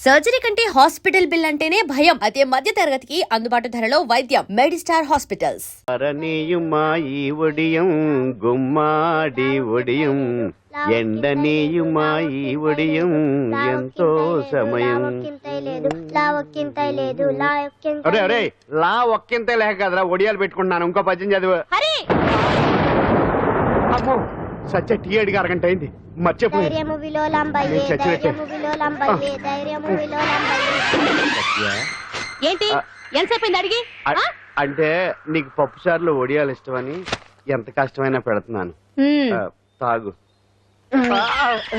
Surgery కంటే hospital bill అంటేనే భయం. అదే మధ్య తరగతికి అందుబాటు ధరలో వైద్యం. Medistar hospitals. అరణీయుమాయి ఒడియం గుమ్మాడి ఒడియం ఎండనీయుమాయి ఒడియం ఎంతో సమయం. అరే అరే లా ఒక్కింతే లేక కదరా ఒడియాలు పెట్టుకుంటున్నాను. ఇంకో పద్యం చదువు. అమ్మో సత్య టీ అడిగి అరగంట అయింది. మర్చిపోయి ఏంటి ఎంతసేపు అడిగి అంటే నీకు పప్పు చారులో ఒడియాలు ఇష్టమని ఎంత కష్టమైనా పెడుతున్నాను. తాగు.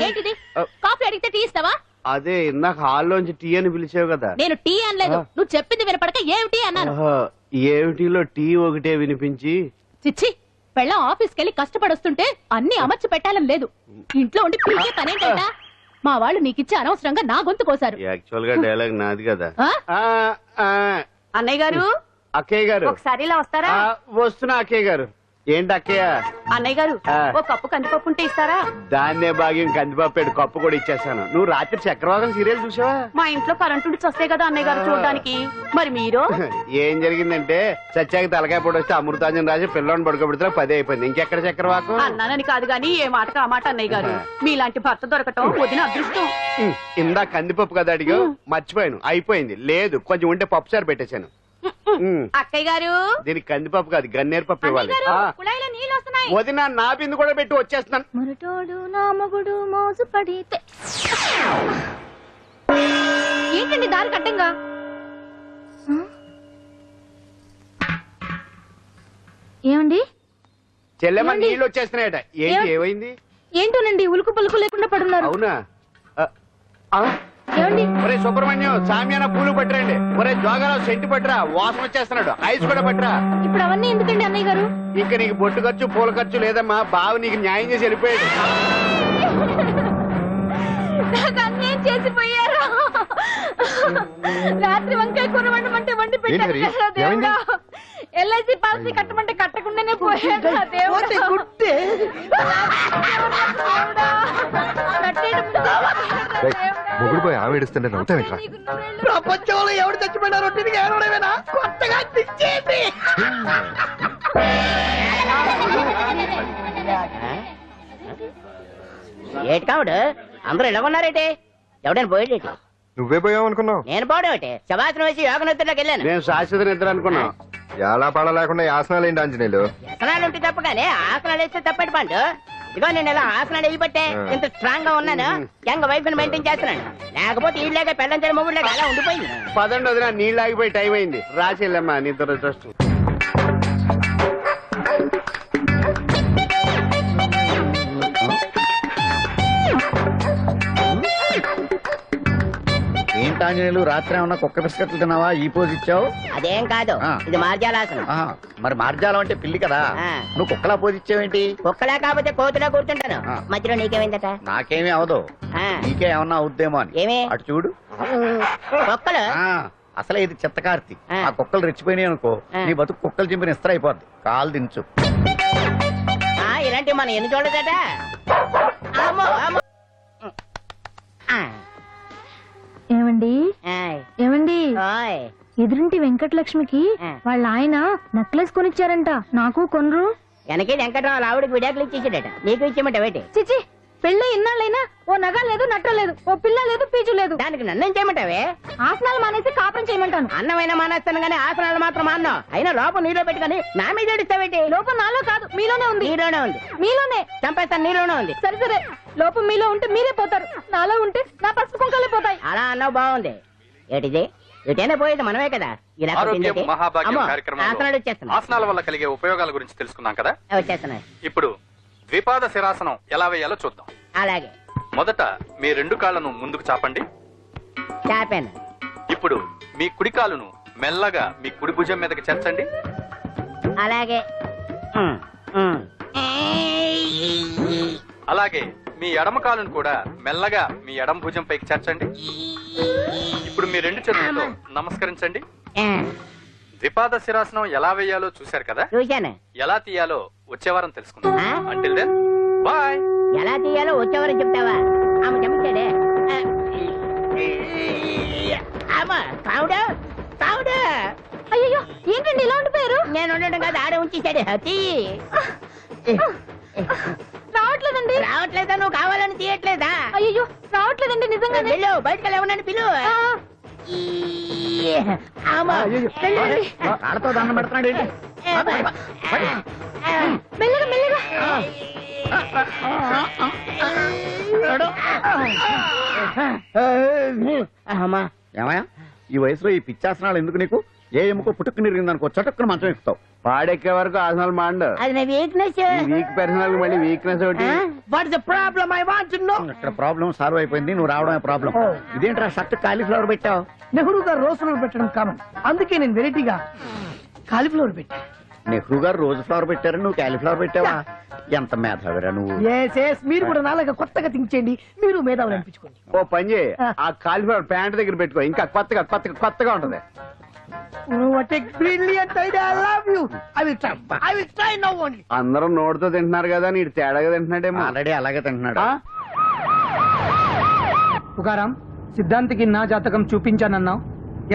ఏంటిది కాఫీ అడిగితే టీ ఇస్తావా? అదే ఇందాక హాల్లోంచి టీ అని పిలిచావు కదా. నేను టీ అనలేదు, నువ్వు చెప్పింది వినపడక ఏమిటి అన్నాను. ఏమిటిలో టీ ఒకటే వినిపించి చిచ్చి పెళ్ళం ఆఫీస్కి వెళ్ళి కష్టపడొస్తుంటే అన్ని అమర్చి పెట్టాలని లేదు. ఇంట్లో ఉండి పీకే పనేంటంట. మా వాళ్ళు నీకిచ్చి అనవసరంగా నా గొంతు కోసారు. యాక్చువల్ గా డైలాగ్ నాది కదా. అన్నయ్య గారు, అక్కయ్య గారు ఒకసారి ఇలా వస్తారా? వస్తున్నా అక్కయ్య గారు. ఏంటి అక్కయ్య? అన్నయ్య గారు ఒక కప్పు కందిపప్పు ఉంటే ఇస్తారా? దాన్నే భాగ్యం కందిపప్పు కప్పు కూడా ఇచ్చేసాను. నువ్వు రాత్రి చక్రవాకం సీరియల్ చూసావా? మా ఇంట్లో కరెంటు వస్తే కదా అన్నయ్య గారు చూడడానికి. మరి మీరు ఏం జరిగిందంటే సత్యాకి తలకాయ పొడి వస్తే అమృతాంజన్ రాజు పిల్లని పడుకోబెడితే 10 అయిపోయింది. ఇంకెక్కడ చక్రవాకం? అన్నానని కాదు గాని ఏ మాటకు ఆ మాట అన్నయ్య గారు. మీలాంటి భర్త దొరకటం వదిన అదృష్టం. ఇందా కందిపప్పు కదా అడిగా, మర్చిపోయాను. అయిపోయింది. లేదు కొంచెం ఉంటే పప్పు సార్ పెట్టేశాను. అక్కయ్య గారు దీనికి కందిపప్పు కాదు గన్నేరు పప్పు ఇవ్వాలి. వదిన నా బిందు కూడా పెట్టి వచ్చేస్తున్నాను. మురటోడు నా మగుడు మోసు పడితే ఏంటండి దారి కట్టంగా? ఏమండి చెల్లెమ్మ నీళ్ళు వచ్చేస్తున్నాయట. ఏంటి ఏమైంది? ఏంటోనండి ఉలుకు పలుకు లేకుండా పడున్నారు. అవునా? ఏమండి ఒరే సుబ్రహ్మణ్యం సామ్యాన పూలు పట్టరండి. ఒరే జోగారావు సెంటు పట్టరా, వాసన వచ్చేస్తున్నాడు. ఐస్ కూడా పట్టరా. ఇప్పుడు అవన్నీ ఎందుకండి అన్నయ్య గారు? ఇంకా నీకు బొట్టు ఖర్చు పూల ఖర్చు లేదమ్మా. బావ నీకు న్యాయం చేసి వెళ్ళిపోయాడు. అన్యాయం చేసిపోయారు. రాత్రి వంకాయ కూర వండమంటే వండి పెట్టారు. ఎల్ఐసి పాలసీ కట్టమంటే కట్టకుండానే పోయాడు. మొగుడు పోయి ఆమె ఏడుస్తుంటే నవ్వుతావేట్రా? ప్రపంచంలో ఎవరు చచ్చిపోయినారో తిరిగి ఏడవడమేనా? కొత్తగా తెచ్చేయండి. ఏటి కావుడు అందరూ ఇలా ఉన్నారేటి? ఎవడైనా పోయేటి? నువ్వే పోయావు అనుకున్నావు. నేను పోవడం శవాసనం వేసి యోగ నిద్రలోకి వెళ్ళాను. నేను శాశ్వత నిద్ర అనుకున్నా. ఎలా పడ లేకుండా ఆసనాలు ఏంటి ఆంజనేయులు? వ్యసనాలు ఉంటే తప్ప కానీ ఆసనాలు వేస్తే తప్పటి పండు. ఇదిగో నేను ఇలా ఆసనాలు వేయబట్టే ఇంత స్ట్రాంగ్ గా ఉన్నాను. యంగ్ వైఫ్ ని మెయింటైన్ చేస్తున్నాను. లేకపోతే ఈ లేక పెళ్ళంచని మొగుడు లేక అలా ఉండిపోయింది. పదండి వదిన, నీళ్ళు ఆగిపోయి టైం అయింది. రాసేళ్ళమ్మా నిద్ర ట్రస్ట్. ఏంటాంజనేయులు రాత్రి ఏమన్నా కుక్క బిస్కెట్లు తిన్నావా? ఈ పోజ్ ఇచ్చావు. అదేం కాదు, ఇది మార్జాలాసనం. మరి మార్జాలం అంటే పిల్లి కదా, నువ్వు కుక్కలా పోజ్ ఇచ్చావేంటి? కుక్కలా కాకపోతే కోతులా కూర్చుంటాను. మధ్యలో నీకేమైందట? నాకేమీ అవదు, నీకే ఏమన్నా అవుద్దేమో అని. ఏమి? అటు చూడు. కుక్కలు అసలే ఇది చిత్తకార్తి. ఆ కుక్కలు రెచ్చిపోయినాయి అనుకో, నీ బతుకు కుక్కలు చింపిన ఇస్త్ర అయిపోద్ది. కాలు దించు. ఇలాంటివి మనం ఎన్ని చూడదట. ఏమండి ఏమండి ఎదురింటి వెంకటలక్ష్మికి వాళ్ళ ఆయన నెక్లెస్ కొనిచ్చారంట. నాకు కొనరు? వెనకే వెంకటరావు ఆవిడకి విడాకులు ఇచ్చేసాడట. నీకు ఇచ్చేమంట వేటి? చిచి పెళ్ళి ఇన్నాళ్ళైనా ఓ నగ లేదు, నట్ట లేదు, ఓ పిల్ల లేదు, పీచు లేదు. దానికి నన్ను చేయమంటావే? ఆసనాలు మానేసి కాపురం చేయమంటాను. అన్నమైనా మానేస్తాను గానీ ఆసనాలు మాత్రం మాన్నా. అయినా లోపం నీలో పెట్టుకుని నా మీద ఏడుస్తావేటి? లోపం నాలో కాదు, మీలోనే ఉంది. నీలోనే ఉంది. మీలోనే చంపేస్తాను. నీలోనే ఉంది. సరే సరే, లోపం మీలో ఉంటే మీరే పోతారు, నాలో ఉంటే నా పసుపు కుంకాలే పోతాయి. అలా అన్నావు, బాగుంది. ఏటిది? ఎటైనా పోయేది మనమే కదా. ఇలా ఆసనాలు వచ్చేస్తున్నాయి. ఆసనాల వల్ల కలిగే ఉపయోగాల గురించి తెలుసుకున్నాం కదా. వచ్చేస్తున్నాయి. ఇప్పుడు ద్విపాద శిరాసనం ఎలా వేయాలో చూద్దాం. అలాగే. మొదట మీ 2 కాళ్లను ముందుకు చాపండి. చాపాను. ఇప్పుడు మీ కుడి కాలును మెల్లగా మీ కుడి భుజం మీదకి చేర్చండి. అలాగే. అలాగే మీ ఎడమ కాలును కూడా మెల్లగా మీ ఎడమ భుజం పైకి చేర్చండి. ఇప్పుడు మీ 2 చేతులతో నమస్కరించండి. ద్విపాద శిరాసనం ఎలా వేయాలో చూశారు కదా. చూశాను. ఎలా తీయాలో వచ్చే వారం తెలుసుకుందాం. Until then bye. ఎలా తీయాలో వచ్చే వారం చెప్తావా? ఆమె చెప్తాడే. అమ్మా కావుడు కావుడు. అయ్యో ఏంటండి ఇలా ఉండిపోయారు? నేను ఉండడం కాదు, ఆడే ఉంచేసాడు. రావట్లేదండి. రావట్లేదా? నువ్వు కావాలని తీయట్లేదా? అయ్యో రావట్లేదండి నిజంగా. వెళ్ళు, బయటకు వెళ్ళమని పిలువు. అమ్మా ఆడతో దండం పెడుతున్నాడు ఏంటి? మెల్లగా మెల్లగా. అమ్మా ఏమయ్యా ఈ వయసులో ఈ పిచ్చాసనాలు ఎందుకు నీకు? ఏ ఎముకో పుట్టుకు నిరిగిందనుకో చటుక్కున మంచం ఎక్కుతావు. పాడెక్కే వరకు ఆసనాలు మాండు. అది నా వీక్నెస్. వీక్ పర్సనల్ మళ్ళీ వీక్నెస్ ఒకటి. What is the problem? I want to know. ఇక్కడ ప్రాబ్లం సాల్వ్ అయిపోయింది, నువ్వు రావడమే ప్రాబ్లం. ఇదేంట్రా షర్ట్ కాలీఫ్లవర్ పెట్టావు? నెహ్రూ గారు రోజ్ ఫ్లవర్ పెట్టడం కామన్, అందుకే నేను వెరైటీగా కాలీఫ్లవర్ పెట్టా. నెహ్రూ గారు రోజు ఫ్లవర్ పెట్టారు, నువ్వు కాలీఫ్లవర్ పెట్టావా? ఎంత మేధావిరా నువ్వు. ఎస్ మీరు కూడా నాలాగా కొత్తగా థింక్ చేయండి, మీరు మేధావులు అనిపించుకోండి. ఓ పని చేయి, ఆ కాలిఫ్లవర్ ప్యాంట్ దగ్గర పెట్టుకో, ఇంకా కొత్తగా ఉంటది. What a brilliant idea! I love you. I will try now only. అందరం నోటితో తింటున్నారు కదా, నీడు తేడాగా తింటున్నాడేమో. ఆల్రెడీ అలాగే తింటున్నాడు. పుకారాం, సిద్ధాంతికి నా జాతకం చూపించానన్నావు,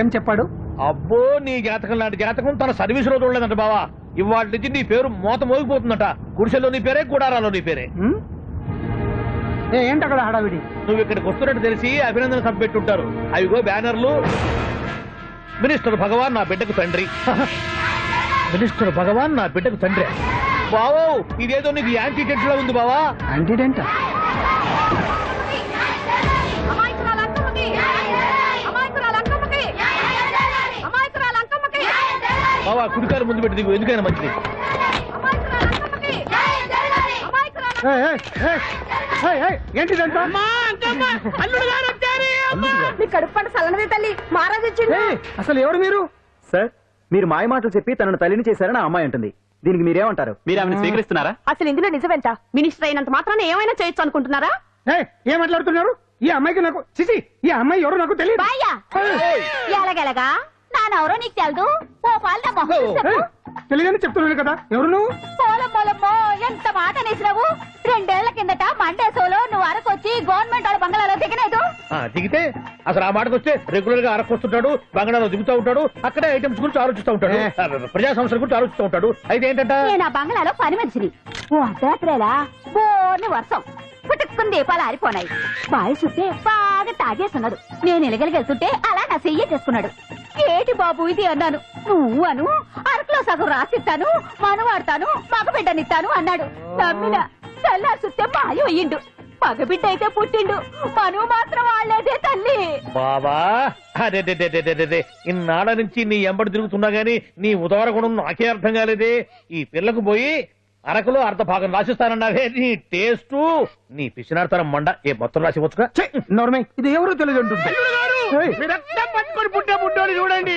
ఏం చెప్పాడు? అబ్బో నీ జాతకం లాంటి జాతకం తన సర్వీస్ లో చూడలేదంట బావా. ఇవాళ నుంచి నీ పేరు మోత మోగిపోతుందట. గుడిసెలో నీ పేరే, గుడారాలో నీ పేరే. ఏంటి అక్కడ హడావిడి? నువ్వు ఇక్కడికి వస్తున్నట్టు తెలిసి అభినందన సభ పెట్టుంటారు. అవిగో బ్యానర్లు. మినిస్టర్ భగవాన్ నా బిడ్డకు తండ్రి. మినిస్టర్ భగవాన్ నా బిడ్డకు తండ్రి. బావో ఇదేదో నీకు యాంటీటెంట్ లో ఉంది బావా. యాంటీడెంట్? బావా కుడికారు ముందు పెట్టి దిగు, ఎందుకైనా మంచిది. ఏంటిదంట? కడుపు పంట సల్లనది తల్లి మహారాజు వచ్చింది. అసలు ఎవరు మీరు? సార్ మీరు మాయ మాటలు చెప్పి తనను తల్లిని చేశారని ఆ అమ్మాయి అంటుంది. దీనికి మీరేమంటారు? మీరు ఆమెను స్వీకరిస్తున్నారా? అసలు ఇందులో నిజమేంట? మినిస్టర్ అయినంత మాత్రాన్ని ఏమైనా చేయొచ్చు అనుకుంటున్నారా? ఏం మాట్లాడుతున్నారు? ఈ అమ్మాయికి నాకు చిసి, ఈ అమ్మాయి ఎవరో నాకు తెలియదు. ఎలాగెలగా నానెవరో నీకు తెలదు. ఓ పాలు తెలియదని చెప్తున్నాను కదా, ఎవరు నువ్వు? పోలమ్మో ఎంత మాట అనేసినావు. 2 ఏళ్ల కిందట మండే సోలో నువ్వు అరకొచ్చి గవర్నమెంట్ వాళ్ళ బంగాళాలో దిగలేదు. దిగితే అసలు ఆ మాటకు వస్తే రెగ్యులర్ గా అరకొస్తుంటాడు, బంగాళాలో దిగుతూ ఉంటాడు, అక్కడే ఐటమ్స్ గురించి ఆలోచిస్తూ ఉంటాడు, ప్రజా సంస్థల గురించి ఆలోచిస్తూ ఉంటాడు. అయితే ఏంటంట, నేను ఆ బంగాళాలో పని మనిషిని. ఓ అర్ధరాత్రేలా బోర్ని వర్షం పుట్టుకుని దీపాలు ఆరిపోనాయి. బాయ్ చుట్టే బాగా తాగేస్తున్నాడు. నేను ఎలగలిగెళ్తుంటే అలా నా చెయ్యి చేసుకున్నాడు. ఏటి బాబు ఇది అన్నాను. నువ్వు అను అరకులో సగం రాసిస్తాను, మనవాడతాను, మగబిడ్డనిస్తాను అన్నాడు. నమ్మిన తెల్లారి చూస్తే మాయం అయ్యిండు. మగబిడ్డ అయితే పుట్టిండు, మనువు మాత్రం వాళ్ళేదే తల్లి. బాబా అదే ఇన్నాళ్ళ నుంచి నీ ఎంబడి తిరుగుతున్నా గానీ నీ ఉదార గుణం నాకే అర్థం కాలేదే. ఈ పిల్లకు పోయి అరకులో అర్ధ భాగం రాసిస్తానన్నావే. నీ టేస్టు నీ పిచ్చినాడతనం మండ. ఏ మొత్తం రాసి వచ్చుగా. ఇది ఎవరో తెలియదు అంటుంది. రక్తం పట్టుకొని పుట్టే పుట్టోని చూడండి.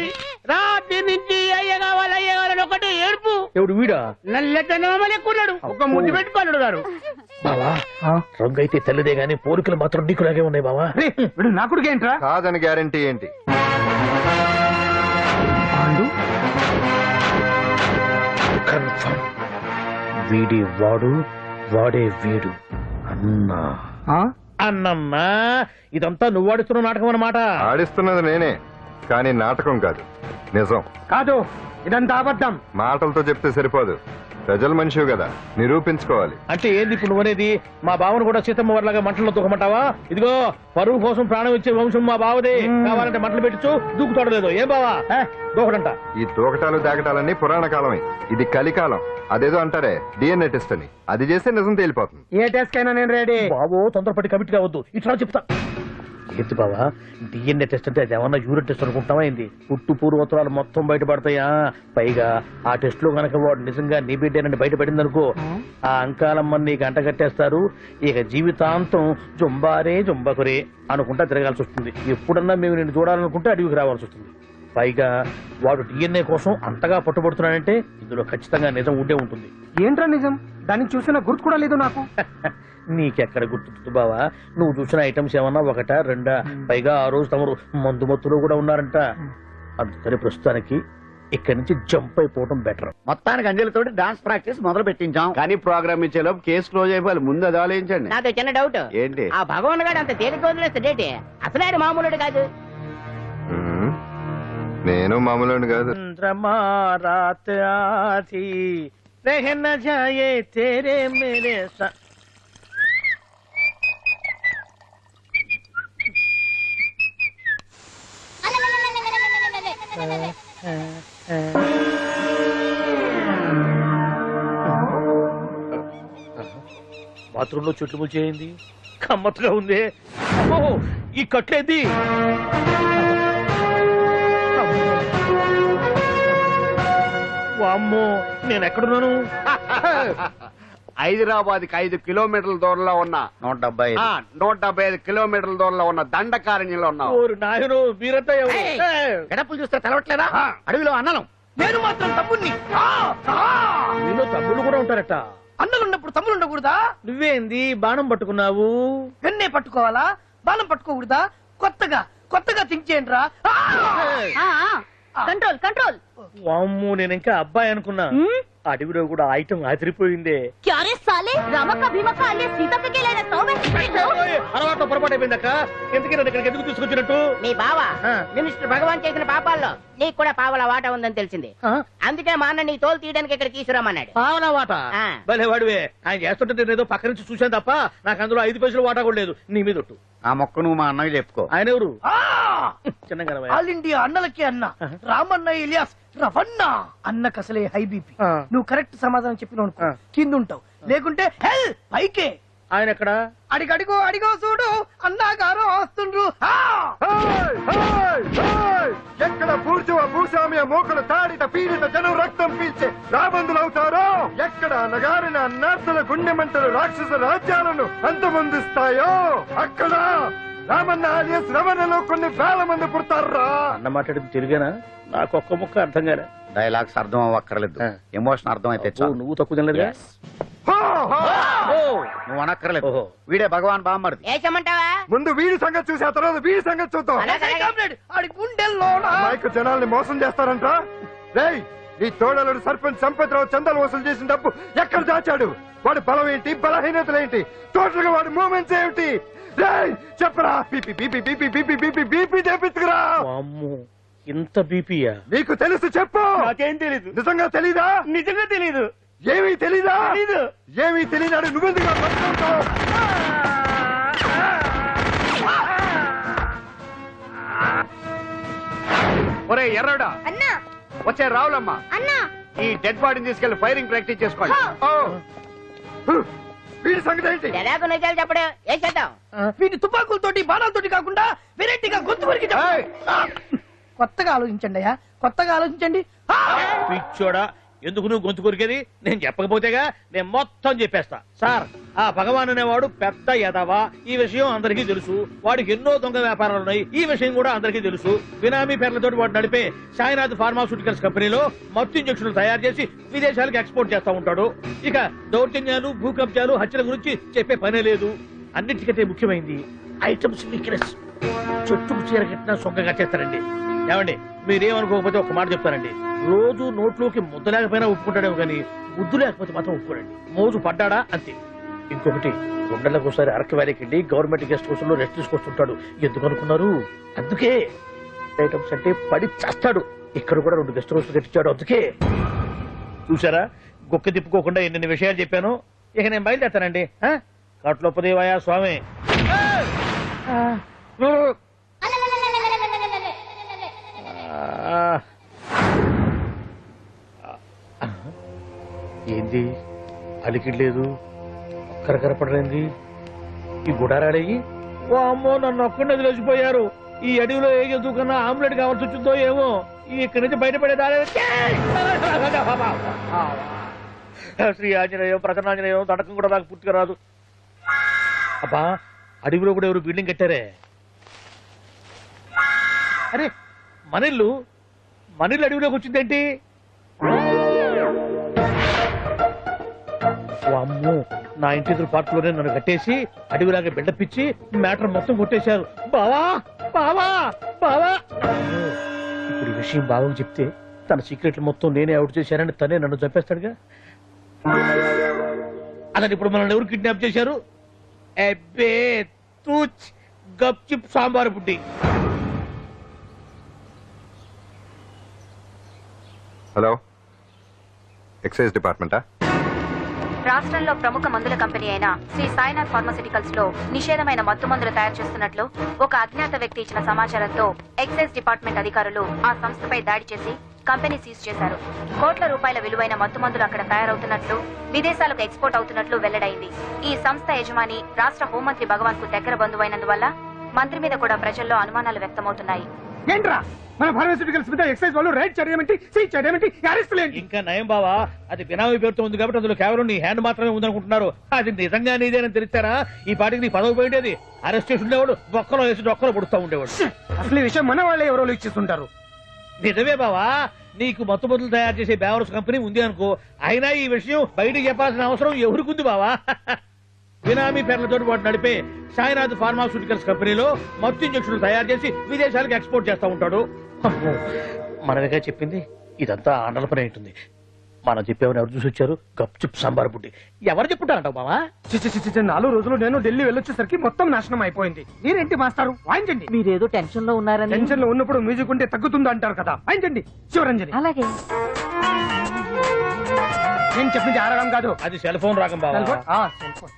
రాత్రి నుంచి అయ్య కావాలని ఒకటి ఏడుపు. ఎవడు వీడా? నల్లెక్కున్నాడు, ఒక ముద్దు పెట్టుకున్నాడు గారు. బావా రంగు అయితే తెల్లదే గానీ పోలికలు మాత్రం నీకులాగే ఉన్నాయి బావా. వీడు నా కొడుకు ఏంట్రా? కాదని గ్యారంటీ ఏంటి? కన్ఫర్మ్ వీడి వాడు, వాడే వీడు. అన్నా అన్నమ్మా ఇదంతా నువ్వు ఆడుతున్న నాటకం అన్నమాట. ఆడిస్తున్నది నేనే, కానీ నాటకం కాదు, నిజం. కాదు, ఇదంతా అబద్ధం. మాటలతో చెప్తే సరిపోదు, ప్రజల మనిషివి కదా, నిరూపించుకోవాలి. అంటే ఏంది ఇప్పుడు నువ్వనేది? మా బావను కూడా సీతమ్మ వారిలాగా మంటల్లో దూకమంటావా? ఇదిగో పరువు కోసం ప్రాణం ఇచ్చే వంశం మా బావదే. కావాలంటే మంటలు పెట్టచ్చు, దూకుతాడలేదు. ఏం బావా దూకడంట? ఈ తూకటాలు దాకటాలన్నీ పురాణ కాలమే, ఇది కలికాలం. అదేదో అంటారే డిఎన్ఏ టెస్ట్ అని, అది చేస్తే నిజం తేలిపోతుంది. ఏ టెస్ట్ కైనా నేను రెడీ. బాబో తొందరపడి కమిట్ కావద్దు, ఇట్లా చెప్తా. ఏంటి బావా డిఎన్ఏ టెస్ట్ అంటే అది ఏమన్నా యూరిన్ టెస్ట్ అనుకుంటావా ఏంది? పుట్టు పూర్వోత్తరాలు మొత్తం బయటపడతాయా? పైగా ఆ టెస్ట్ లో గనక వాడు నిజంగా నీ బిడ్డేనని బయటపడింది అనుకో, ఆ అంకాలమ్మని నీకు అంట కట్టేస్తారు. ఇక జీవితాంతం జుంబారే జుంబకురే అనుకుంటా తిరగాల్సి వస్తుంది. ఎప్పుడన్నా మేము నిన్ను చూడాలనుకుంటే అడవికి రావాల్సి వస్తుంది. పైగా వాడు డిఎన్ఏ కోసం అంతగా పట్టుబడుతున్నాడంటే ఇందులో ఖచ్చితంగా నిజం ఉండే ఉంటుంది. ఏంట్రా నిజం? దాన్ని చూసిన గుర్తు కూడా లేదు నాకు. నీకెక్కడ గుర్తుంది బావా? నువ్వు చూసిన ఐటమ్స్ ఏమన్నా ఒకటా రెండా? పైగా ఆ రోజు తమరు మందు మత్తులో కూడా ఉన్నారంట. అందుకని ప్రస్తుతానికి ఇక్కడి నుంచి జంప్ అయిపోవడం బెటర్. మొత్తానికి అంజలితోటి డాన్స్ ప్రాక్టీస్ మొదలు పెట్టించాం. కానీ ప్రోగ్రామ్ ఇచ్చేలోపు కేసు క్లోజ్ అయిపోవాలి. ముందు అది ఆలోచించండి. నాతో చిన్న డౌట్. ఏంటి? ఆ భగవాన్ గారు అంత తేలిక వదిలేస్తాడేటి? అసలు ఆయన మామూలుడు కాదు. ఉమ్, నేను మామూలు కాదు. चंद्रमा रात आधी रह न जाए तेरे मेरे साथ. బాత్రూంలో చుట్టుములు చేయింది కమ్మత్తుగా ఉంది. అమ్మో, ఈ కట్లేది వామ్మో, నేను ఎక్కడున్నాను? హైదరాబాద్ కి 5 కిలోమీటర్ల దూరంలో ఉన్న 175. 175 కిలోమీటర్ల దూరంలో ఉన్న దండకారణ్యంలో ఉన్నావు. ఓరు నాయనో, మీరంతా ఎవరు? గడపలు చూస్తే తెలవట్లేదా? అడవిలో అన్నలం. నేను మాత్రం తమ్ముణ్ణి. మీలో తమ్ముళ్ళు కూడా ఉంటారట. అన్నలున్నప్పుడు తమ్ముడు ఉండకూడదా? నువ్వేంది బాణం పట్టుకున్నావు? వెన్నే పట్టుకోవాలా? బాణం పట్టుకోకూడదా? కొత్తగా థింక్ చేయండి రా. Control control. వామ్మో, నేను ఇంకా అబ్బాయి అనుకున్నా. అడవిలో కూడా ఐటమ్ అదిరిపోయిందే. క్యారే సాలే రామక్క భీమక్క అల్లే సీతక్కకి లేన తోవే. అలవాటు పొరపాటు అయిపోయిందక్క. ఎందుకు నన్ను ఇక్కడికి ఎందుకు తీసుకొచ్చినట్టు? మీ బావ ఆ. మినిస్టర్ భగవాన్ చేసిన పాపాల్లో నీకు కూడా పావల వాటా ఉందని తెలిసింది. అందుకే మా అన్న నీ తోలు తీయడానికి ఇక్కడ తీసుకురామన్నాడు. పావలా వాట? ఆ. భలే వాడివే. ఆయన చేస్తుంటే నేను ఏదో పక్క నుంచి చూశాను తప్ప నాకు అందులో 5 పైసలు వాటా కూడా లేదు. నీ మీద ఒట్టు. ఆ మొక్క నువ్వు మా అన్నకి చెప్పుకో. ఆయన ఎవరు? చిన్నగా ఆల్ ఇండియా అన్నలకి అన్న రామన్న ఇలియాస్ రవన్న అన్నకు అసలే హై బీపీ. ఆ. నువ్వు కరెక్ట్ సమాధానం చెప్పిన ఆ. కింద ఉంటావు, లేకుంటే హెల్ పైకే. ఆయన ఎక్కడ? అడిగో చూడు అన్నగారు వస్తుండ్రు. ఎక్కడ భూస్వామ్య మోకలు తాడిత పీడిత జనం రక్తం పీల్చే రాబందులవుతారో, ఎక్కడ నగారిన నర్సుల గుండె మంటలు రాక్షస రాజ్యాలను అంతమొందిస్తాయో, అక్కడ రామన్న ఆలియస్ రమణలో కొన్ని వేల మంది పుడతారా. అన్న మాట్లాడింది తెలుగేనా? నాకు ఒక్క ముక్క అర్థం కాలే. డైలాగ్స్ అర్థం అవ్వక్కర్లేదు, ఆ. ఎమోషన్ అర్థం అయితే ఓ, చాలు. నువ్వు తక్కువ తినలేదుగా? నువ్వు అనక్కర్లేదు. ఓహో. వీడే భగవాన్ బామ్మర్ది. ఏసమంటావా? ముందు వీడి సంగతి చూసి ఆ తర్వాత వీడి సంగతి చూద్దాం. ఆడి గుండెల్లో అమాయక జనాల్ని మోసం చేస్తారంట. రేయ్, నీ తోడలుడు సర్పంచ్ సంపత్రావు చందాలు వసూలు చేసిన డబ్బు ఎక్కడ దాచాడు? వాడి బలం ఏంటి, బలహీనతలేంటి, టోటల్ గా వాడి మూమెంట్స్ ఏమిటి? రేయ్, చెప్పరా. BP BP BP BP BP BP తెప్పించుకురా. వామ్మో, ఇంత బీపీయా? నీకు తెలుసు చెప్పు. నాకేం తెలీదు. నిజంగా తెలీదా? నిజంగా తెలీదు. ఏమీ తెలీదా? తెలీదు. ఏమీ తెలియనాడు నువ్వెందుకు పట్టుకుంటావు? ఒరే ఎర్రడా, అన్నా వచ్చే రావులమ్మ, అన్నా ఈ డెడ్ బాడీని తీసుకెళ్లి ఫైరింగ్ ప్రాక్టీస్ చేసుకోండి. ఓ, వీడి సంగతి ఏంటి? ఎలాగో నిజాలు చెప్పడు. ఏం చేద్దాం? వీటి తుపాకులతోటి బాణాలతోటి కాకుండా వెరైటీగా గొంతు వరకు కొత్తగా ఆలోచించండి అయ్యా, కొత్తగా ఆలోచించండి. పిచ్చోడా, ఎందుకు నువ్వు గొంతు కొరికేది? నేను చెప్పకపోతేగా నేను మొత్తం చెప్పేస్తా. సార్, ఆ భగవాన్ అనేవాడు పెద్ద యదవా. ఈ విషయం అందరికీ తెలుసు. వాడికి ఎన్నో దొంగ వ్యాపారాలు ఉన్నాయి. ఈ విషయం కూడా అందరికీ తెలుసు. బినామీ పేర్లతో వాడు నడిపే సాయినాథ్ ఫార్మాస్యూటికల్స్ కంపెనీలో మత్తు ఇంజక్షన్లు తయారు చేసి విదేశాలకు ఎక్స్పోర్ట్ చేస్తా ఉంటాడు. ఇక దౌర్జన్యాలు, భూ కబ్జాలు, హత్యల గురించి చెప్పే పనే లేదు. అన్నిటికంటే ముఖ్యమైనది ఐటమ్స్ వీక్నెస్. చెట్టుకు చీర కట్టినా సొంగగా చేస్తారండి. ఏమండి, మీరేమనుకోకపోతే ఒక మాట చెప్తానండి. రోజు నోట్లోకి ముద్ద లేకపోయినా ఒప్పుకుంటాడేమో కానీ ముద్దు లేకపోతే మాత్రం ఒప్పుకోడండి. మోజు పడ్డాడా అంతే. ఇంకొకటి, 2 నెలలకు ఒకసారి అరకు వ్యాలీకి గవర్నమెంట్ గెస్ట్ హౌస్ లో రెస్ట్ తీసుకొస్తుంటాడు. ఎందుకు అనుకున్నారు? అందుకే ఐటమ్స్ అంటే పడి చేస్తాడు. ఇక్కడ కూడా 2 గెస్ట్ హౌస్ కట్టించాడు. అందుకే చూసారా, గొక్క తిప్పుకోకుండా ఎన్ని విషయాలు చెప్పాను. ఇక నేను బయలుదేరుతానండి. కట్లోపదేవాయా స్వామి. ఏంది అలికిడ్లేదు, కరకరపడలేంది ఈ గుడారాడయ్యి? ఓ అమ్మో, నన్ను ఒక్కడిని వదిలేసిపోయారు. ఈ అడవిలో ఏ జంతువుకన్నా ఆమ్లెట్ కావాల్సి వచ్చిందో ఏమో. ఇక్కడి నుంచి బయటపడేదారే. శ్రీ ఆంజనేయం, ప్రసన్నాంజనేయం, తడకం కూడా నాకు పూర్తిగా రాదు. అబ్బా, అడవిలో కూడా ఎవరు బిల్డింగ్ కట్టారే? అరే, మనిల్లు అడవిలోకి వచ్చిందేంటి? అమ్మో, నా ఇంటి ఎదురు పార్కులోనే నన్ను కట్టేసి అడవిలాగా బిడ్డపిచ్చి మ్యాటర్ మొత్తం కొట్టేశారు. బావా బావా బావా. ఇప్పుడు ఈ విషయం బావకు చెప్తే తన సీక్రెట్లు మొత్తం నేనే అవుట్ చేశానని తనే నన్ను చంపేస్తాడుగా. అతను ఇప్పుడు మనల్ని ఎవరు కిడ్నాప్ చేశారు? అబ్బే తూచ్, గప్ చిప్ సాంబార్ బుడ్డి. హలో, ఎక్సైజ్ డిపార్ట్మెంటా? రాష్ట్రంలో ప్రముఖ మందుల కంపెనీ అయిన శ్రీ సాయినాథ్ ఫార్మాసిటికల్స్ లో నిషేధమైన మత్తు మందులు తయారు చేస్తున్నట్లు ఒక అజ్ఞాత వ్యక్తి ఇచ్చిన సమాచారంతో ఎక్సైజ్ డిపార్ట్మెంట్ అధికారులు ఆ సంస్థపై దాడి చేసి కంపెనీ సీజ్ చేశారు. కోట్ల రూపాయల విలువైన మత్తు మందులు అక్కడ తయారవుతున్నట్లు, విదేశాలకు ఎక్స్పోర్ట్ అవుతున్నట్లు వెల్లడైంది. ఈ సంస్థ యజమాని రాష్ట్ర హోంమంత్రి భగవాన్ కు దగ్గర బంధువైనందువల్ల మంత్రి మీద కూడా ప్రజల్లో అనుమానాలు వ్యక్తమవుతున్నాయి. ఏంట్రా మన ఫార్మాస్యూటికల్స్ మీద ఎక్సైజ్ వాళ్ళు రైడ్ చేయడమేంటి, సీజ్ చేయడమేంటి, అరెస్ట్ లేంటి? ఇంకా నయం బావా, అది బినామీ పేరుతో ఉంది కాబట్టి అందులో కేవలం నీ హ్యాండ్ మాత్రమే ఉందనుకుంటున్నారు. అది నిజంగా నీదేనని తెలిస్తారా ఈ పాటికి నీ పదవి పోయేది. అరెస్ట్ చేసి ఉండేవాడు బొక్కలో వేసి డొక్కలో పుడుతూ ఉండేవాడు. అసలు ఈ విషయం మన వాళ్ళే ఎవరో ఇచ్చేస్తుంటారు. నిజమే బావా, నీకు మత్తు మందులు తయారు చేసే బేవర్స్ కంపెనీ ఉంది అనుకో, అయినా ఈ విషయం బయటకు చెప్పాల్సిన అవసరం ఎవరికుంది బావా? బినామీ పేర్లతో వాడు నడిపే సాయినాథ్ ఫార్మాస్యూటికల్స్ కంపెనీలో మత్తు ఇంజక్షన్లు తయారు చేసి విదేశాలకు ఎక్స్పోర్ట్ చేస్తూ ఉంటాడు. అమ్మో, మనమేగా చెప్పింది, ఇదంతా ఆండల పని ఉంటుంది. మనం చెప్పేవని ఎవరు చూసి వచ్చారు? గప్చుప్ సాంబార్ బుడ్డి. ఎవరు చెప్పుంటారంటావు బావా? 4 రోజులు నేను ఢిల్లీ వెళ్ళొచ్చేసరికి మొత్తం నాశనం అయిపోయింది. మీరేంటి మాస్టారు, వాయించండి. మీరేదో టెన్షన్ లో ఉన్నారని. టెన్షన్ లో ఉన్నప్పుడు మ్యూజిక్ ఉంటే తగ్గుతుంది అంటారు కదా, వాయించండి శివరంజని. అలాగే. నేను చెప్పింది ఆరడం కాదు, అది సెల్ ఫోన్ రాగం బావా. Cell phone.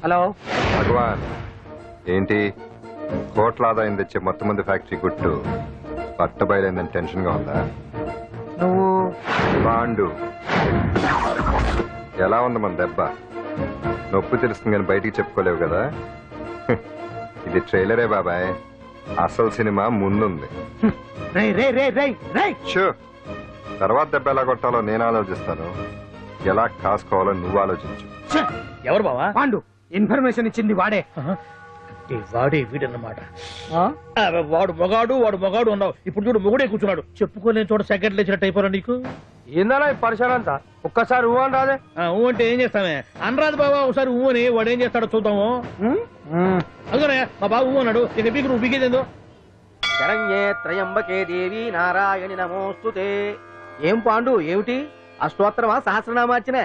హలో భగవాన్, ఏంటి కోట్ల ఆదాయం తెచ్చే మొత్తం మంది ఫ్యాక్టరీ గుట్టు పట్టబయలైందని టెన్షన్ గా ఉందా? నువ్వు బాండు ఎలా ఉంది మన దెబ్బ? నొప్పి తెలుస్తుంది కానీ బయటికి చెప్పుకోలేవు కదా. ఇది ట్రైలరే బాబాయ్, అసలు సినిమా ముందుంది. రే రే రే రే రే షూ, తర్వాత దెబ్బ ఎలా కొట్టాలో నేను ఆలోచిస్తాను, ఎలా కాసుకోవాలో నువ్వు ఆలోచించు. ఎవరు బావా? పాండు. ఇన్ఫర్మేషన్ ఇచ్చింది వాడే. అంటే వాడే వీడన్నమాట. వాడు మొగాడు అన్నావు, ఇప్పుడు చూడు మొగుడే కూర్చున్నాడు. చెప్పుకోలేని చోట సెకండ్ లేచినట్టు అయిపోరా నీకు. ఏందన్నా ఈ పరిసరాంతా? ఒక్కసారి ఊ అని రాదే. ఊ అంటే ఏం చేస్తామే? అనరాదు బాబా, ఒకసారి ఊ అని. వాడు ఏం చేస్తాడో చూద్దాము. అందుకనే మా బాబు ఊ అన్నాడు, ఇక బీకు నువ్వు బీకేదేందో. శరణ్యే త్రయంబకే దేవి నారాయణి నమోస్తుతే. ఏం పాండు, ఏమిటి అష్టోత్తరమా సహస్రనామార్చన?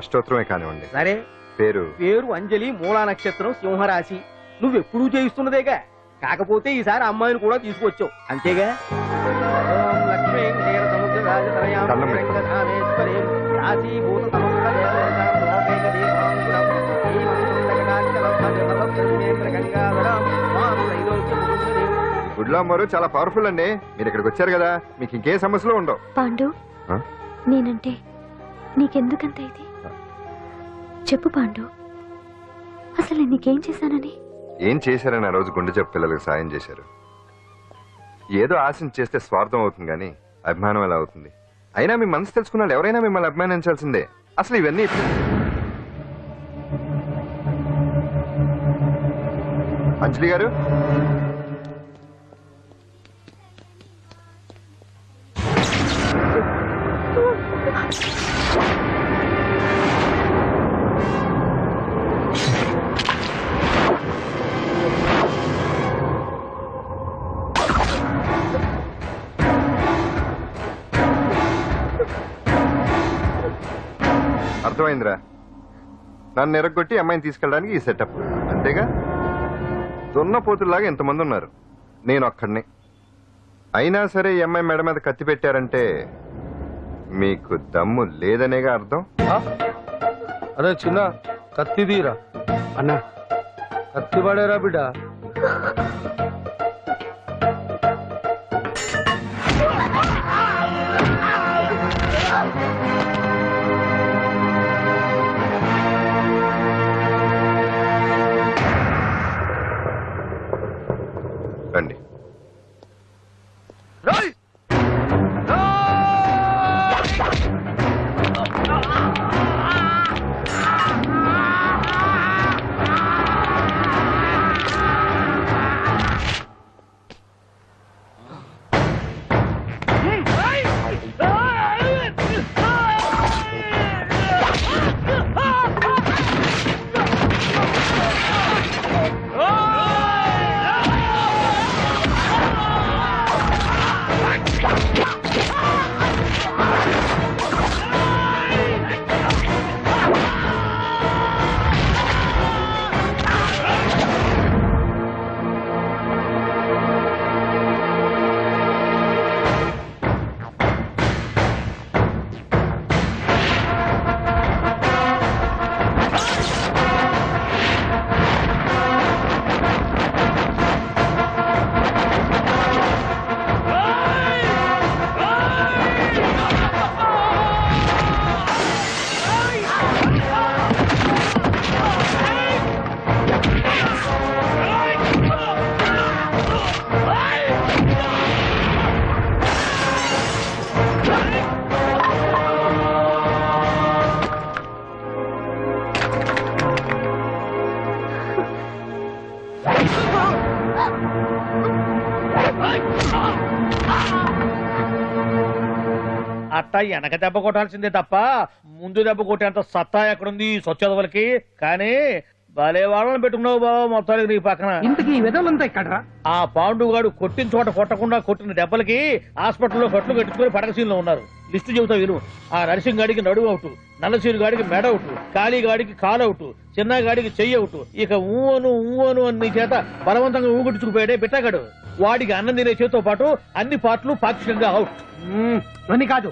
అష్టోత్తరమే కానివ్వండి. సరే, పేరు పేరు అంజలి, మూలా నక్షత్రం, సింహరాశి. నువ్వెప్పుడూ చేయిస్తున్నదేగా, కాకపోతే ఈసారి అమ్మాయిని కూడా తీసుకొచ్చావు అంతేగా. ఓం లక్ష్మీం క్షీర సముద్ర రాజతనయాం దండం పెట్టు. రంగధామేశ్వరీం రాశీభూత సమస్త దేవతాం లోకైక దీపాంకురం శ్రీమంతులకటాక్షలం భజనభక్తేంద్ర గంగాధరం మాం త్రైలోక్యముకుంజనీం. గుడ్లో అమ్మారు చాలా పవర్ఫుల్ అండి. మీరు ఇక్కడికి వచ్చారు కదా, మీకు ఇంకే సమస్యలు ఉండవు. పాండు, ఆ? నేనంటే నీకెందుకంత ఇది? చెప్పు పాండు, అసలు నీకేం చేశానని? ఏం చేశారని ఆ రోజు గుండె చెప్పు పిల్లలకు సాయం చేశారు. ఏదో ఆశించి చేస్తే స్వార్థం అవుతుంది కానీ అభిమానం ఎలా అవుతుంది? అయినా మీ మనసు తెలుసుకున్న వాళ్ళు ఎవరైనా మిమ్మల్ని అభిమానించాల్సిందే. అసలు ఇవన్నీ అంజలి గారు, అర్థమైందిరా. నన్ను ఎరగొట్టి అమ్మాయిని తీసుకెళ్ళడానికి ఈ సెటప్ అంతేగా. దున్నపోతుల్లాగా ఎంతమంది ఉన్నారు, నేను ఒక్కడిని. అయినా సరే ఈ అమ్మాయి మెడ మీద కత్తి పెట్టారంటే మీకు దమ్ము లేదనేగా అర్థం. అరే చిన్న కత్తి తీరా అన్నా. కత్తి పడేరా బిడ్డ. రండి. అట్టా వెనక దెబ్బ కొట్టాల్సిందే తప్ప ముందు దెబ్బ కొట్టేంత సత్తా ఎక్కడుంది సొచ్చదవలకి. కానీ భలే వాళ్ళని పెట్టుకున్నావు బాబా మొత్తానికి నీ పక్కన. ఇంతకీ ఈ విధంగా ఇక్కడ ఆ పాండుగాడు కొట్టిన చోట కొట్టకుండా కొట్టిన దెబ్బలకి హాస్పిటల్లో కట్లు కట్టించుకుని పడకసీన్లో ఉన్నారు. లిస్టు చెబుతా విను. ఆ నరసింగ్ గాడికి నడువు అవుట్, నల్లసీరు గాడికి మెడ అవుట్, కాళీ గాడికి కాలు అవుట్, చిన్న గాడికి చెయ్యి అవుట్. ఇక ఊవను అని నీ చేత బలవంతంగా ఊగుట్టుకుపోయాడే బిట్టగాడు. వాడికి అన్నం తినే చేతితో పాటు అన్ని పార్ట్లు పాక్షికంగా అవుట్. అని కాదు,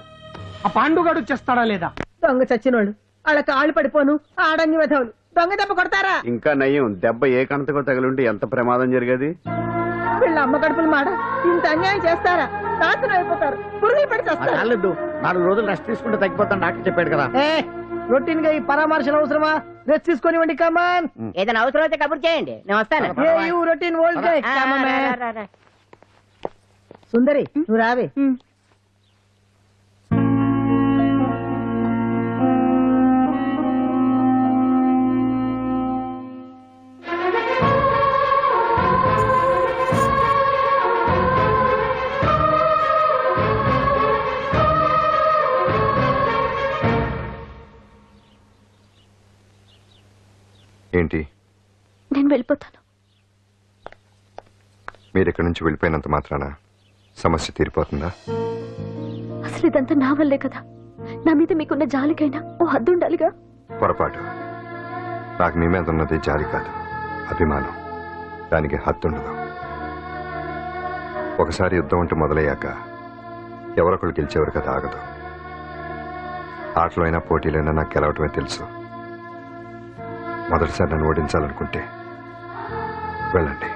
ఆ పాండుగాడు చేస్తాడా లేదా? దొంగ చచ్చినోళ్ళు వాళ్ళ కాళ్ళు పడిపోను ఆడంగి విధవులు దొంగ దెబ్బ కొడతారా? ఇంకా నయ్యం, దెబ్బ ఏ కణతకో తగిలింటే ఎంత ప్రమాదం జరిగేది. వీళ్ళ అమ్మ కడుపులు మాట ఇంత అన్యాయం చేస్తారా? నాశనం అయిపోతారు, పురుగులు పడి చేస్తారు. 4 రోజులు రెస్ట్ తీసుకుంటే తగ్గిపోతాను డాక్టర్ చెప్పాడు కదా. రొటీన్ గా ఈ పరామర్శలు అవసరమా? రెస్ట్ తీసుకొని కమాన్. ఏదైనా అవసరం అయితే కబుర్ చేయండి, నేను వస్తాను. రొటీన్ ఓల్డ్ సుందరి నువ్వు రావే. ఏంటి? నేను వెళ్ళిపోతాను. మీరు ఇక్కడి నుంచి వెళ్ళిపోయినంత మాత్రాన సమస్య తీరిపోతుందా? అసలు ఇదంతా నా వల్లే కదా. నా మీద మీకున్న జాలికైనా ఓ హద్దు ఉండాలిగా. పొరపాటు. నాకు మీ మీద ఉన్నది జాలి కాదు, అభిమానం. దానికి హద్దుండదు. ఒకసారి యుద్ధం అంటూ మొదలయ్యాక ఎవరొకరు గెలిచేవారు కదా ఆగదు. ఆటలో అయినా పోటీలైనా నాకు గెలవటమే తెలుసు. మొదటిసారి నన్ను ఓడించాలనుకుంటే వెళ్ళండి.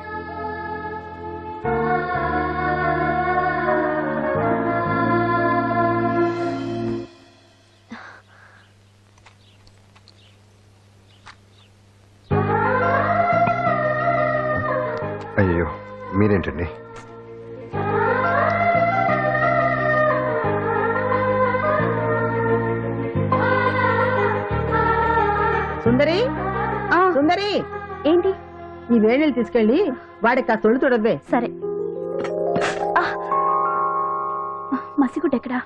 అయ్యో మీరేంటండి? సుందరి సుందరి, ఏంటి? ఈ వేణీలు తీసుకెళ్ళి వాడికి కాస్త ఒళ్ళు తొడవే. సరే. మసిగుడ్డ ఎక్కడా?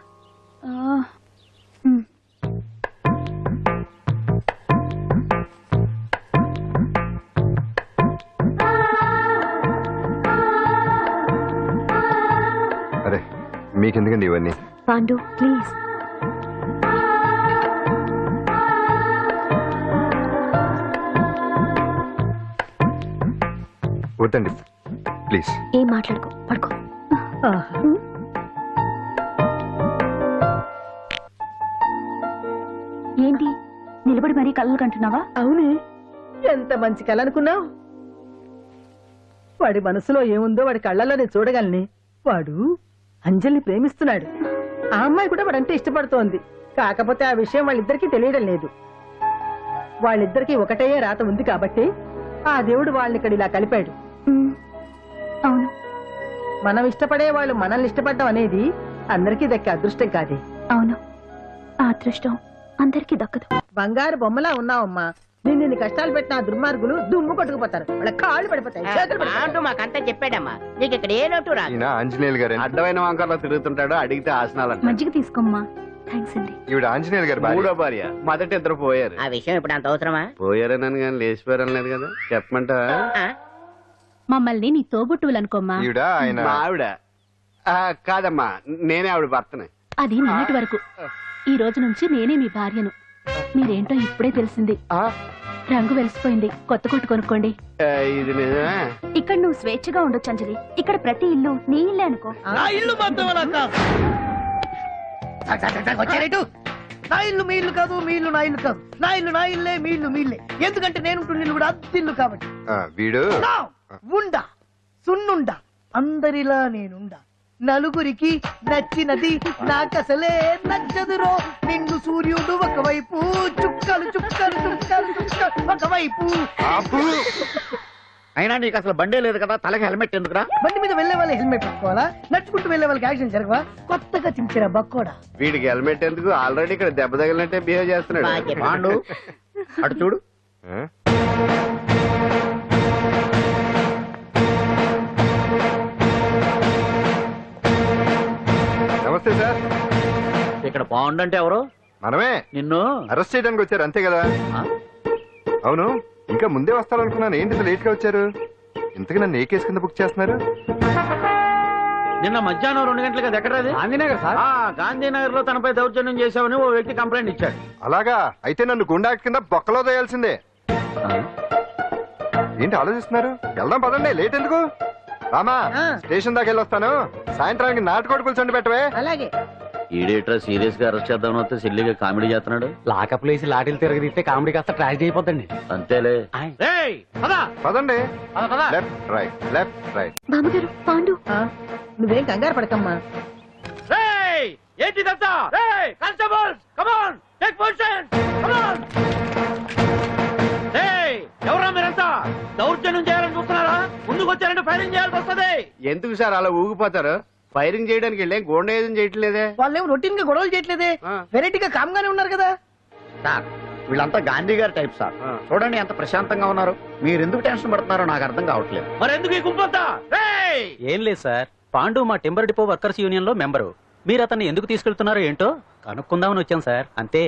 అరే మీకెందుకండి ఇవన్నీ? పాండు ప్లీజ్. వద్దండి ప్లీజ్. ఏం మాట్లాడుకో, పడుకో. ఏంటి నిలబడి మరీ కళ్ళు కంటున్నావా? అవునే, ఎంత మంచి కళ అనుకున్నావు. వాడి మనసులో ఏముందో వాడి కళ్ళలో నేను చూడగలని. వాడు అంజలిని ప్రేమిస్తున్నాడు. ఆ అమ్మాయి కూడా వాడంటే ఇష్టపడుతోంది. కాకపోతే ఆ విషయం వాళ్ళిద్దరికీ తెలియడం లేదు. వాళ్ళిద్దరికీ ఒకటే రాత ఉంది కాబట్టి ఆ దేవుడు వాళ్ళని ఇక్కడ ఇలా కలిపాడు. అవును, మనం ఇష్టపడే వాళ్ళు మనల్ని ఇష్టపడడం అనేది అందరికీ దక్కే అదృష్టం కాదే. అవును, ఆ అదృష్టం అందరికీ దక్కదు. బంగారు బొమ్మలా ఉన్నావమ్మా. నిన్ను కష్టాలు పెట్టిన ఆ దుర్మార్గులు దుమ్ము కొట్టుకుపోతారు. వాళ్ళ కాళ్ళు పడిపోతాయి, చేతులు పడిపోతాయి. మాకంతా చెప్పాడమ్మా, నీకు ఇక్కడ ఏ లోటు రా. ఈయన ఆంజనేయులు గారు. అడ్డమైన వంకర్లో తిరుగుతుంటాడు, అడిగితే ఆసనాలంట. మజ్జిగ తీసుకోమ్మా. థ్యాంక్స్ అండి. ఈవిడ ఆంజనేయులు గారు భార్య. మూడో భార్య. మొదటి ఇద్దరు పోయారు. ఆ విషయం ఇప్పుడు అంత అవసరమా? పోయారనని కానీ లేచిపోయారని లేదు కదా. చెప్పమంటా? మమ్మల్ని నీ తోబుట్టువులనుకోమ్మా. ఈవిడ ఆయన మా ఆవిడ. కాదమ్మా, నేనే ఆవిడ భర్తనే. అది నిన్నటి వరకు. ఈ రోజు నుంచి నేనే మీ భార్యను. మీరేంటో ఇప్పుడే తెలిసింది. రంగు వెలిసిపోయింది, కొత్త కొట్టు కొనుక్కోండి. ఇది నిజమే. ఇక్కడ నువ్వు స్వేచ్ఛగా ఉండొచ్చు అంజలి. ఇక్కడ ప్రతి ఇల్లు నీ ఇల్లే అనుకో. నా ఇల్లు మాత్రం వచ్చారేటు. నా ఇల్లు మీ ఇల్లు కాదు, మీ ఇల్లు నా ఇల్లు కాదు. నా ఇల్లు నా ఇల్లే, మీ ఇల్లు మీ ఇల్లే. ఎందుకంటే నేను ఇల్లు కూడా అద్దిల్లు కాబట్టి. వీడు ఉండా సున్నుండా అందరిలా నేనుండా. నలుగురికి నచ్చినది నాకసలే నచ్చదురో. నిండు సూర్యుడు ఒకవైపు, చుక్కలు చుక్కలు చుక్కలు చుక్కలు ఒకవైపు. అయినా నీకు అసలు బండే లేదు కదా, తలకి హెల్మెట్ ఎందుకురా? బండి మీద వెళ్లే వాళ్ళు హెల్మెట్ పెట్టుకోవాలా? నడుచుకుంటూ వెళ్లే వాళ్ళకి యాక్షన్ జరగవా? కొత్తగా చించిన బక్కోడా. వీడికి హెల్మెట్ ఎందుకు? ఆల్రెడీ ఇక్కడ దెబ్బ తగిలినట్టే బిహేవ్ చేస్తున్నాడు. పాండు అటు చూడు. నమస్తే సార్. ఇక్కడ బాగుండంటే ఎవరు? మనమే. నిన్ను అరెస్ట్ చేయడానికి వచ్చారు అంతే కదా? అవును, ఇంకా ముందే వస్తారనుకున్నాను. ఏంటి లేట్ గా వచ్చారు? ఇంతకీ నన్ను ఏ కేసు కింద బుక్ చేస్తున్నారు? నిన్న మధ్యాహ్నం 2 గంటలకు అది ఎక్కడ? గాంధీనగర్ సార్. గాంధీనగర్ లో తనపై దౌర్జన్యం చేశామని ఓ వ్యక్తి కంప్లైంట్ ఇచ్చాడు. అలాగా? అయితే నన్ను గుండా కింద బొక్కలో దోయాల్సిందే. ఏంటి ఆలోచిస్తున్నారు? వెళ్దాం పదండి, లేట్ ఎందుకు? రామా, స్టేషన్ దాకా వెళ్ళొస్తాను. సాయంత్రానికి నాటుకోడి పులుసు పెట్టవే. అలాగే. ఈడేట్రా సీరియస్ గా అరెస్ట్ చేద్దామని వస్తే సిల్లిగా కామెడీ చేస్తున్నాడు. లాకప్ లేసి లాఠీలు తిరగదీస్తే కామెడీ కాస్త ట్రాజడీ అయిపోద్దండి. అంతేలే. పదండి. Left right, left right. బామ్మగారు పాండు. నువ్వేం కంగారు పడకమ్మా. ఏంటిదంతా? Constables come on, take position, come on. ఎవరా మీరంతా? దౌర్జన్యం చేయాలని చూస్తున్నారా? ముందుకు వచ్చారంటే ఫైరింగ్ చేయాల్సి వస్తుంది. ఎందుకు సార్ అలా ఊగిపోతారు? ఫైరింగ్ చేయడానికి వెళ్ళే గోండేజం చేయట్లేదే. వాళ్ళేం రొటీన్ గా గొడవలు చేయట్లేదే, వెరైటీగా కామ్గానే ఉన్నారు కదా. సార్ వీళ్ళంతా గాంధీ గారి టైప్ సార్. చూడండి ఎంత ప్రశాంతంగా ఉన్నారు. మీరు ఎందుకు టెన్షన్ పడుతున్నారో నాకు అర్థం కావట్లేదు. మరి ఎందుకు ఈ గుంపంతా? ఏం లేదు సార్, పాండు మా టింబర్ డిపో వర్కర్స్ యూనియన్ లో మెంబరు. మీరు అతన్ని ఎందుకు తీసుకెళ్తున్నారో ఏంటో కనుక్కుందామని వచ్చాం సార్, అంతే.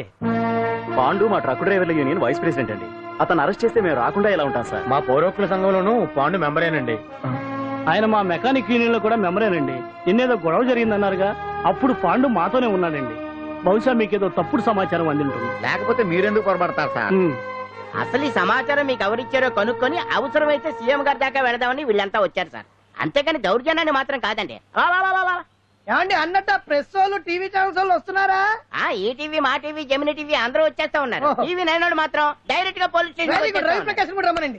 పాండు మా ట్రక్ డ్రైవర్ల యూనియన్ వైస్ ప్రెసిడెంట్ అండి. అతను అరెస్ట్ చేస్తే మేము రాకుండా ఎలా ఉంటాం సార్? మా పౌరోక్తుల సంఘంలోనూ పాండు మెంబరేనండి. ఆయన మా మెకానిక్ యూనియన్ లో కూడా మెంబరేనండి. నిన్నేదో గొడవ జరిగిందన్నారుగా, అప్పుడు పాండు మాతోనే ఉన్నాడండి. బహుశా మీకేదో తప్పుడు సమాచారం అందింటుంది. లేకపోతే మీరెందుకు పొరపడతారు సార్? అసలు ఈ సమాచారం మీకు ఎవరిచ్చారో కనుక్కొని అవసరమైతే సీఎం గారి దాకా వెళదామని వీళ్ళంతా వచ్చారు సార్. అంతేకాని దౌర్జన్యాన్ని మాత్రం కాదండి. ఏమండి అన్నట్టు ప్రెస్ వాళ్ళు టీవీ ఛానల్స్ వాళ్ళు వస్తున్నారా? ఈ టీవీ, మా టీవీ, జెమిని టీవీ అందరూ వచ్చేస్తా ఉన్నారు. టీవీ 9 మాత్రం డైరెక్ట్ గా పోలీస్ స్టేషన్ రమణండి.